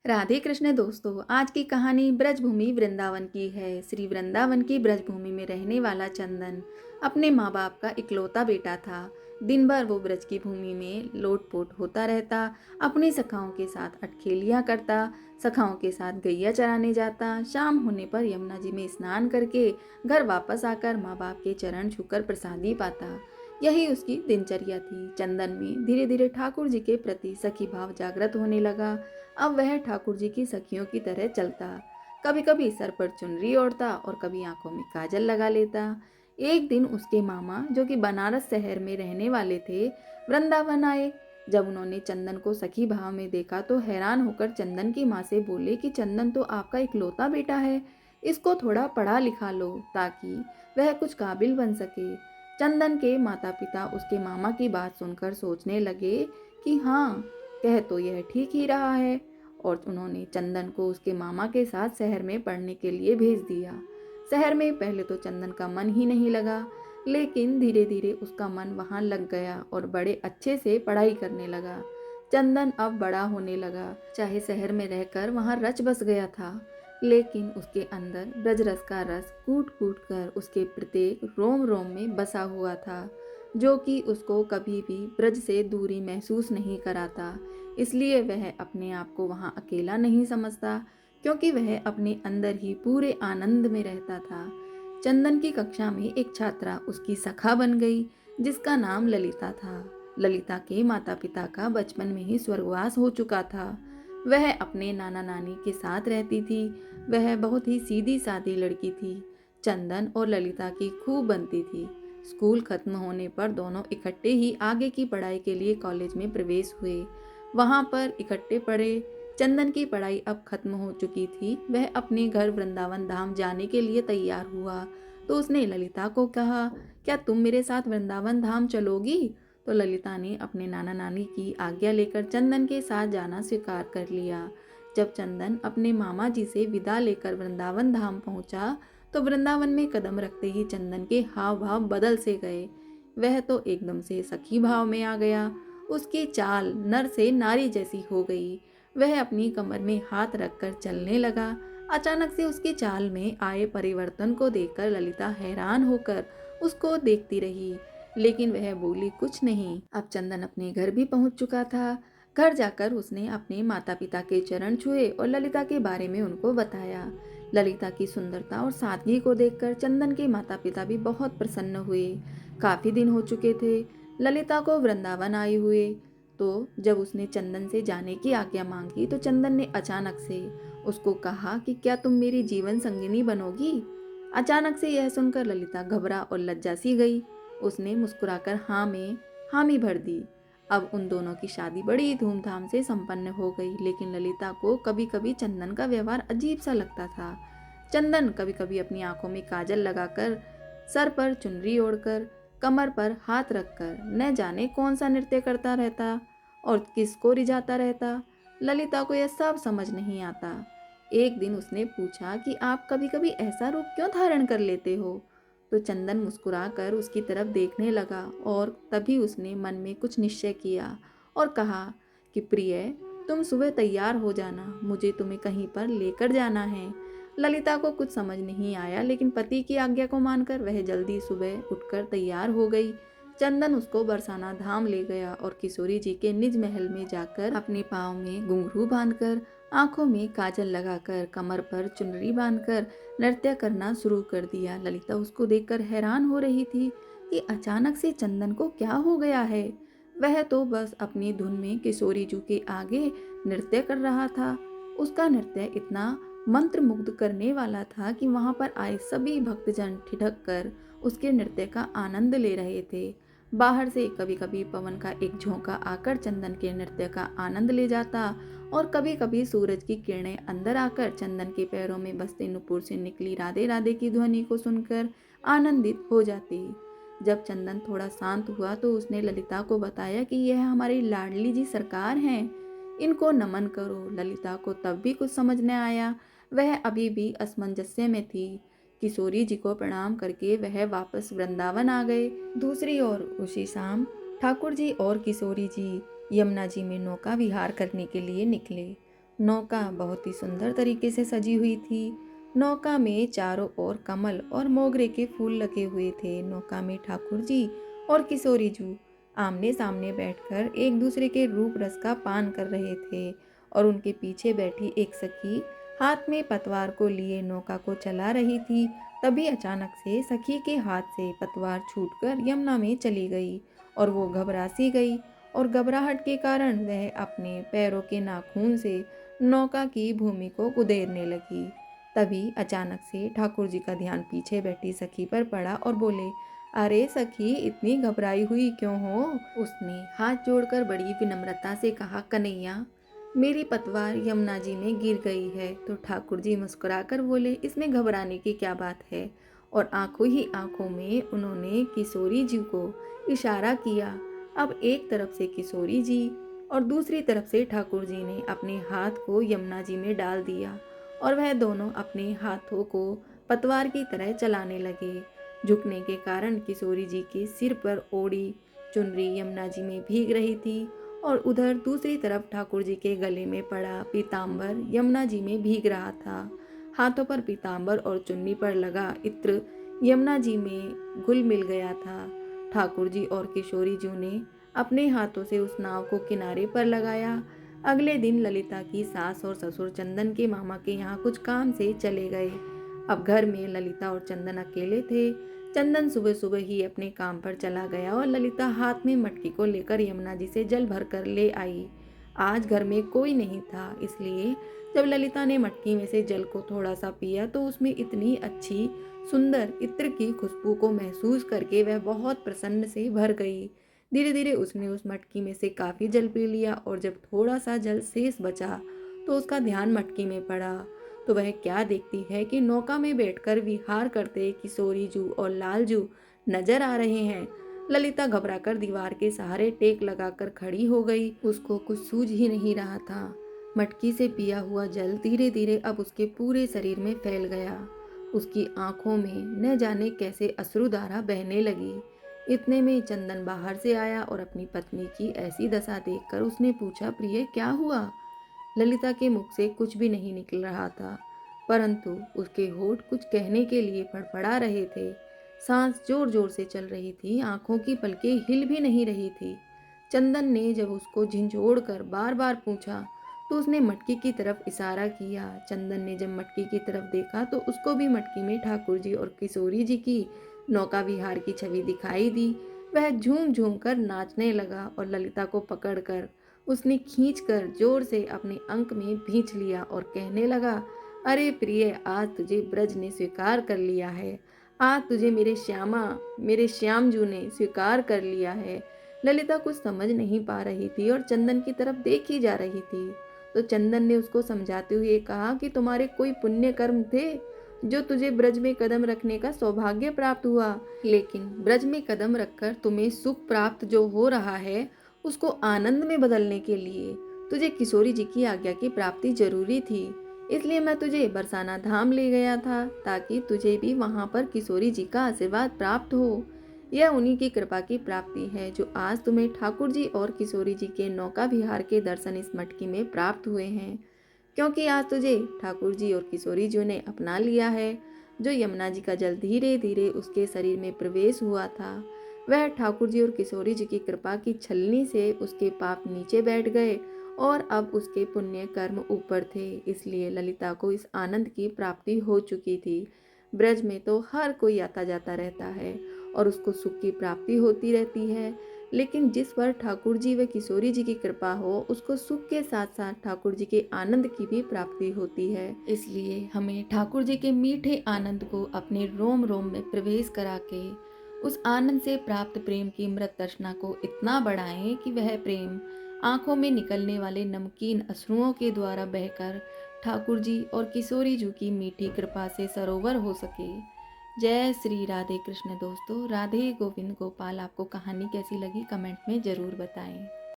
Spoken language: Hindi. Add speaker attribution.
Speaker 1: राधे कृष्ण दोस्तों, आज की कहानी ब्रजभूमि वृंदावन की है। श्री वृंदावन की ब्रजभूमि में रहने वाला चंदन अपने माँ बाप का इकलौता बेटा था। दिन भर वो ब्रज की भूमि में लोटपोट होता रहता, अपनी सखाओं के साथ अटखेलियाँ करता, सखाओं के साथ गैया चराने जाता। शाम होने पर यमुना जी में स्नान करके घर वापस आकर माँ बाप के चरण छूकर प्रसादी पाता। यही उसकी दिनचर्या थी। चंदन में धीरे धीरे ठाकुर जी के प्रति सखी भाव जागृत होने लगा। अब वह ठाकुर जी की सखियों की तरह चलता, कभी कभी सर पर चुनरी ओढ़ता और कभी आंखों में काजल लगा लेता। एक दिन उसके मामा, जो कि बनारस शहर में रहने वाले थे, वृंदावन आए। जब उन्होंने चंदन को सखी भाव में देखा तो हैरान होकर चंदन की माँ से बोले कि चंदन तो आपका इकलौता बेटा है, इसको थोड़ा पढ़ा लिखा लो ताकि वह कुछ काबिल बन सके। चंदन के माता पिता उसके मामा की बात सुनकर सोचने लगे कि हाँ, कह तो यह ठीक ही रहा है, और उन्होंने चंदन को उसके मामा के साथ शहर में पढ़ने के लिए भेज दिया। शहर में पहले तो चंदन का मन ही नहीं लगा, लेकिन धीरे धीरे उसका मन वहाँ लग गया और बड़े अच्छे से पढ़ाई करने लगा। चंदन अब बड़ा होने लगा, चाहे शहर में रहकर वहाँ रच बस गया था, लेकिन उसके अंदर ब्रजरस का रस कूट कूट कर उसके प्रत्येक रोम रोम में बसा हुआ था, जो कि उसको कभी भी ब्रज से दूरी महसूस नहीं कराता। इसलिए वह अपने आप को वहाँ अकेला नहीं समझता, क्योंकि वह अपने अंदर ही पूरे आनंद में रहता था। चंदन की कक्षा में एक छात्रा उसकी सखा बन गई, जिसका नाम ललिता था। ललिता के माता पिता का बचपन में ही स्वर्गवास हो चुका था। वह अपने नाना नानी के साथ रहती थी। वह बहुत ही सीधी सादी लड़की थी। चंदन और ललिता की खूब बनती थी। स्कूल खत्म होने पर दोनों इकट्ठे ही आगे की पढ़ाई के लिए कॉलेज में प्रवेश हुए। वहाँ पर इकट्ठे पढ़े। चंदन की पढ़ाई अब खत्म हो चुकी थी। वह अपने घर वृंदावन धाम जाने के लिए तैयार हुआ तो उसने ललिता को कहा, क्या तुम मेरे साथ वृंदावन धाम चलोगी? तो ललिता ने अपने नाना नानी की आज्ञा लेकर चंदन के साथ जाना स्वीकार कर लिया। जब चंदन अपने मामा जी से विदा लेकर वृंदावन धाम पहुंचा तो वृंदावन में कदम रखते ही चंदन के हाव भाव बदल से गए। वह तो एकदम से सखी भाव में आ गया। उसकी चाल नर से नारी जैसी हो गई। वह अपनी कमर में हाथ रखकर चलने लगा। अचानक से उसकी चाल में आए परिवर्तन को देखकर ललिता हैरान होकर उसको देखती रही, लेकिन वह बोली कुछ नहीं। अब चंदन अपने घर भी पहुंच चुका था। घर जाकर उसने अपने माता पिता के चरण छुए और ललिता के बारे में उनको बताया। ललिता की सुंदरता और सादगी को देखकर चंदन के माता पिता भी बहुत प्रसन्न हुए। काफी दिन हो चुके थे ललिता को वृंदावन आए हुए। तो जब उसने चंदन से जाने की आज्ञा मांगी तो चंदन ने अचानक से उसको कहा कि क्या तुम मेरी जीवन संगिनी बनोगी? अचानक से यह सुनकर ललिता घबरा और लज्जा सी गई। उसने मुस्कुराकर हाँ में हामी भर दी। अब उन दोनों की शादी बड़ी धूमधाम से संपन्न हो गई, लेकिन ललिता को कभी कभी चंदन का व्यवहार अजीब सा लगता था। चंदन कभी कभी अपनी आंखों में काजल लगाकर, सर पर चुनरी ओढ़कर, कमर पर हाथ रखकर न जाने कौन सा नृत्य करता रहता और किसको रिझाता रहता। ललिता को यह सब समझ नहीं आता। एक दिन उसने पूछा कि आप कभी कभी ऐसा रूप क्यों धारण कर लेते हो? तो चंदन मुस्कुराकर उसकी तरफ देखने लगा और तभी उसने मन में कुछ निश्चय किया और कहा कि प्रिय, तुम सुबह तैयार हो जाना, मुझे तुम्हें कहीं पर लेकर जाना है। ललिता को कुछ समझ नहीं आया, लेकिन पति की आज्ञा को मानकर वह जल्दी सुबह उठकर तैयार हो गई। चंदन उसको बरसाना धाम ले गया और किशोरी जी के निज महल में जाकर अपने पाँव में घुंघरू बांधकर, आंखों में काजल लगाकर, कमर पर चुनरी बांधकर नृत्य करना शुरू कर दिया। ललिता उसको देखकर हैरान हो रही थी कि अचानक से चंदन को क्या हो गया है। वह तो बस अपनी धुन में किशोरी जी के आगे नृत्य कर रहा था। उसका नृत्य इतना मंत्र मुग्ध करने वाला था कि वहां पर आए सभी भक्तजन ठिठक कर उसके नृत्य का आनंद ले रहे थे। बाहर से कभी कभी पवन का एक झोंका आकर चंदन के नृत्य का आनंद ले जाता और कभी कभी सूरज की किरणें अंदर आकर चंदन के पैरों में बसते नुपुर से निकली राधे राधे की ध्वनि को सुनकर आनंदित हो जाती। जब चंदन थोड़ा शांत हुआ तो उसने ललिता को बताया कि यह हमारी लाडली जी सरकार हैं, इनको नमन करो। ललिता को तब भी कुछ समझ न आया। वह अभी भी असमंजस्य में थी। किशोरी जी को प्रणाम करके वह वापस वृंदावन आ गए। दूसरी ओर उसी शाम ठाकुर जी और किशोरी जी यमुना जी में नौका विहार करने के लिए निकले। नौका बहुत ही सुंदर तरीके से सजी हुई थी। नौका में चारों ओर कमल और मोगरे के फूल लगे हुए थे। नौका में ठाकुर जी और किशोरी जू आमने सामने बैठकर एक दूसरे के रूप रस का पान कर रहे थे और उनके पीछे बैठी एक सखी हाथ में पतवार को लिए नौका को चला रही थी। तभी अचानक से सखी के हाथ से पतवार छूटकर यमुना में चली गई और वो घबरा सी गई और घबराहट के कारण वह अपने पैरों के नाखून से नौका की भूमि को कुदेरने लगी। तभी अचानक से ठाकुर जी का ध्यान पीछे बैठी सखी पर पड़ा और बोले, अरे सखी, इतनी घबराई हुई क्यों हो? उसने हाथ जोड़कर बड़ी विनम्रता से कहा, कन्हैया, मेरी पतवार यमुना जी में गिर गई है। तो ठाकुर जी मुस्कुराकर बोले, इसमें घबराने की क्या बात है? और आंखों ही आंखों में उन्होंने किशोरी जी को इशारा किया। अब एक तरफ से किशोरी जी और दूसरी तरफ से ठाकुर जी ने अपने हाथ को यमुना जी में डाल दिया और वह दोनों अपने हाथों को पतवार की तरह चलाने लगे। झुकने के कारण किशोरी जी के सिर पर ओढ़ी चुनरी यमुना जी में भीग रही थी और उधर दूसरी तरफ ठाकुर जी के गले में पड़ा पीताम्बर यमुना जी में भीग रहा था। हाथों पर पीताम्बर और चुन्नी पर लगा इत्र यमुना जी में घुल मिल गया था। ठाकुर जी और किशोरी जी ने अपने हाथों से उस नाव को किनारे पर लगाया। अगले दिन ललिता की सास और ससुर चंदन के मामा के यहाँ कुछ काम से चले गए। अब घर में ललिता और चंदन अकेले थे। चंदन सुबह सुबह ही अपने काम पर चला गया और ललिता हाथ में मटकी को लेकर यमुना जी से जल भर कर ले आई। आज घर में कोई नहीं था, इसलिए जब ललिता ने मटकी में से जल को थोड़ा सा पिया तो उसमें इतनी अच्छी सुंदर इत्र की खुशबू को महसूस करके वह बहुत प्रसन्न से भर गई। धीरे धीरे उसने उस मटकी में से काफ़ी जल पी लिया और जब थोड़ा सा जल शेष बचा तो उसका ध्यान मटकी में पड़ा। तो वह क्या देखती है कि नौका में बैठकर विहार करते किशोरी जू और लाल जू नजर आ रहे हैं। ललिता घबराकर दीवार के सहारे टेक लगाकर खड़ी हो गई। उसको कुछ सूझ ही नहीं रहा था। मटकी से पिया हुआ जल धीरे धीरे अब उसके पूरे शरीर में फैल गया। उसकी आंखों में न जाने कैसे अश्रुधारा बहने लगी। इतने में चंदन बाहर से आया और अपनी पत्नी की ऐसी दशा देखकर उसने पूछा, प्रिय, क्या हुआ? ललिता के मुख से कुछ भी नहीं निकल रहा था, परंतु उसके होठ कुछ कहने के लिए फड़फड़ा रहे थे। सांस जोर जोर से चल रही थी, आंखों की पलकें हिल भी नहीं रही थी। चंदन ने जब उसको झिंझोड़ कर बार बार पूछा तो उसने मटकी की तरफ इशारा किया। चंदन ने जब मटकी की तरफ देखा तो उसको भी मटकी में ठाकुर जी और किशोरी जी की नौका विहार की छवि दिखाई दी। वह झूम झूम कर नाचने लगा और ललिता को पकड़कर उसने खींचकर जोर से अपने अंक में भींच लिया और कहने लगा, अरे प्रिय, आज तुझे ब्रज ने स्वीकार कर लिया है। आज तुझे मेरे श्यामजू ने स्वीकार कर लिया है। ललिता कुछ समझ नहीं पा रही थी और चंदन की तरफ देखी जा रही थी। तो चंदन ने उसको समझाते हुए कहा कि तुम्हारे कोई पुण्य कर्म थे जो तुझे ब्रज में कदम रखने का सौभाग्य प्राप्त हुआ, लेकिन ब्रज में कदम रखकर तुम्हें सुख प्राप्त जो हो रहा है उसको आनंद में बदलने के लिए तुझे किशोरी जी की आज्ञा की प्राप्ति जरूरी थी। इसलिए मैं तुझे बरसाना धाम ले गया था ताकि तुझे भी वहां पर किशोरी जी का आशीर्वाद प्राप्त हो। यह उन्हीं की कृपा की प्राप्ति है जो आज तुम्हें ठाकुर जी और किशोरी जी के नौका विहार के दर्शन इस मटकी में प्राप्त हुए हैं, क्योंकि आज तुझे ठाकुर जी और किशोरी जी ने अपना लिया है। जो यमुना जी का जल धीरे धीरे उसके शरीर में प्रवेश हुआ था, वह ठाकुर जी और किशोरी जी की कृपा की छलनी से उसके पाप नीचे बैठ गए और अब उसके पुण्य कर्म ऊपर थे। इसलिए ललिता को इस आनंद की प्राप्ति हो चुकी थी। ब्रज में तो हर कोई आता जाता रहता है और उसको सुख की प्राप्ति होती रहती है, लेकिन जिस पर ठाकुर जी व किशोरी जी की कृपा हो उसको सुख के साथ साथ ठाकुर जी के आनंद की भी प्राप्ति होती है। इसलिए हमें ठाकुर जी के मीठे आनंद को अपने रोम रोम में प्रवेश करा के उस आनंद से प्राप्त प्रेम की मृत तृष्णा को इतना बढ़ाएं कि वह प्रेम आंखों में निकलने वाले नमकीन अश्रुओं के द्वारा बहकर ठाकुर जी और किशोरी जी की मीठी कृपा से सरोवर हो सके। जय श्री राधे कृष्ण। दोस्तों, राधे गोविंद गोपाल, आपको कहानी कैसी लगी कमेंट में ज़रूर बताएं।